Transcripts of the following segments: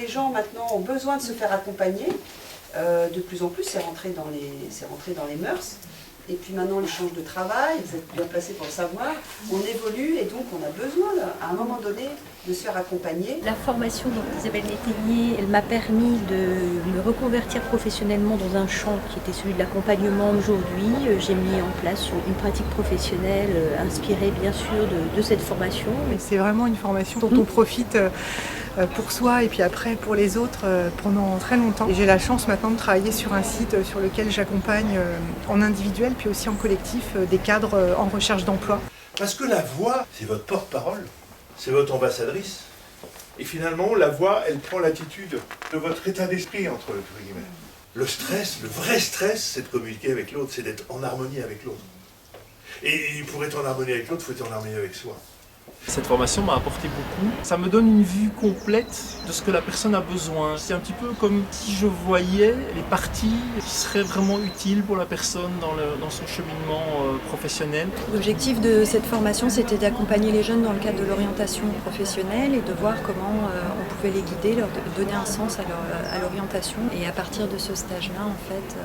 Les gens maintenant ont besoin de se faire accompagner. De plus en plus, c'est rentré dans les mœurs. Et puis maintenant, l'échange de travail, vous êtes bien placé pour le savoir, on évolue et donc on a besoin, à un moment donné, de se faire accompagner. La formation d'Isabelle Métayer, elle m'a permis de me reconvertir professionnellement dans un champ qui était celui de l'accompagnement aujourd'hui. J'ai mis en place une pratique professionnelle inspirée bien sûr de cette formation. C'est vraiment une formation dont on profite pour soi et puis après pour les autres pendant très longtemps. Et j'ai la chance maintenant de travailler sur un site sur lequel j'accompagne en individuel puis aussi en collectif des cadres en recherche d'emploi. Parce que la voix, c'est votre porte-parole, c'est votre ambassadrice. Et finalement, la voix, elle prend l'attitude de votre état d'esprit, entre guillemets. Le stress, le vrai stress, c'est de communiquer avec l'autre, c'est d'être en harmonie avec l'autre. Et pour être en harmonie avec l'autre, il faut être en harmonie avec soi. Cette formation m'a apporté beaucoup. Ça me donne une vue complète de ce que la personne a besoin. C'est un petit peu comme si je voyais les parties qui seraient vraiment utiles pour la personne dans son cheminement professionnel. L'objectif de cette formation, c'était d'accompagner les jeunes dans le cadre de l'orientation professionnelle et de voir comment on pouvait les guider, leur donner un sens à l'orientation. Et à partir de ce stage-là, en fait,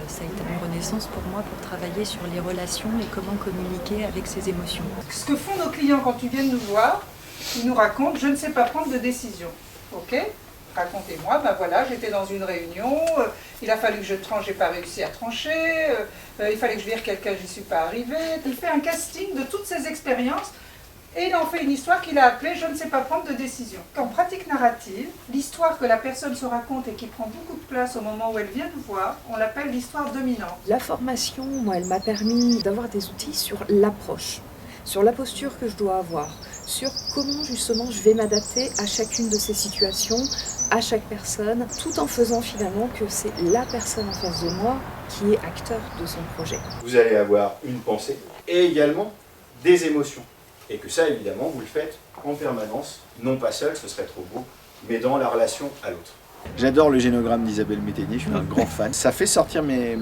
ça a été une renaissance pour moi pour travailler sur les relations et comment communiquer avec ses émotions. Ce que font nos clients quand ils viennent nous voir, ils nous racontent « je ne sais pas prendre de décision ». Ok ? Racontez-moi, ben voilà, j'étais dans une réunion, il a fallu que je tranche, j'ai pas réussi à trancher, il fallait que je vire quelqu'un, j'y suis pas arrivée. Il fait un casting de toutes ses expériences et il en fait une histoire qu'il a appelée « je ne sais pas prendre de décision ». En pratique narrative, l'histoire que la personne se raconte et qui prend beaucoup de place au moment où elle vient nous voir, on l'appelle l'histoire dominante. La formation, moi, elle m'a permis d'avoir des outils sur l'approche, sur la posture que je dois avoir, sur comment justement je vais m'adapter à chacune de ces situations, à chaque personne, tout en faisant finalement que c'est la personne en face de moi qui est acteur de son projet. Vous allez avoir une pensée et également des émotions. Et que ça, évidemment, vous le faites en permanence, non pas seul, ce serait trop beau, mais dans la relation à l'autre. J'adore le génogramme d'Isabelle Métayer, je suis un grand fan. Ça fait sortir mes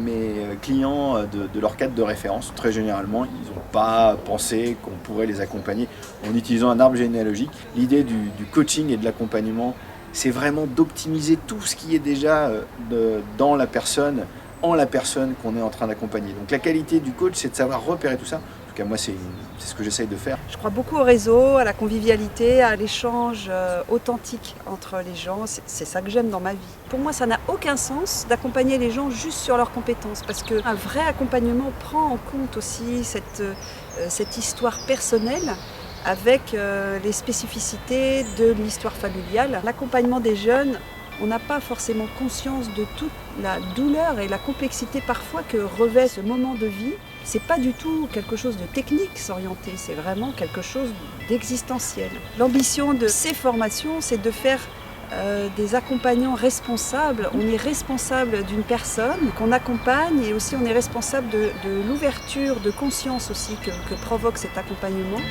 clients de leur cadre de référence. Très généralement, ils n'ont pas pensé qu'on pourrait les accompagner en utilisant un arbre généalogique. L'idée du coaching et de l'accompagnement, c'est vraiment d'optimiser tout ce qui est déjà dans la personne, en la personne qu'on est en train d'accompagner. Donc la qualité du coach, c'est de savoir repérer tout ça. En tout cas, moi, c'est ce que j'essaye de faire. Je crois beaucoup au réseau, à la convivialité, à l'échange authentique entre les gens. C'est ça que j'aime dans ma vie. Pour moi, ça n'a aucun sens d'accompagner les gens juste sur leurs compétences, parce qu'un vrai accompagnement prend en compte aussi cette histoire personnelle avec les spécificités de l'histoire familiale. L'accompagnement des jeunes, on n'a pas forcément conscience de toute la douleur et la complexité parfois que revêt ce moment de vie. C'est pas du tout quelque chose de technique s'orienter, c'est vraiment quelque chose d'existentiel. L'ambition de ces formations, c'est de faire des accompagnants responsables. On est responsable d'une personne qu'on accompagne et aussi on est responsable de l'ouverture de conscience aussi que provoque cet accompagnement.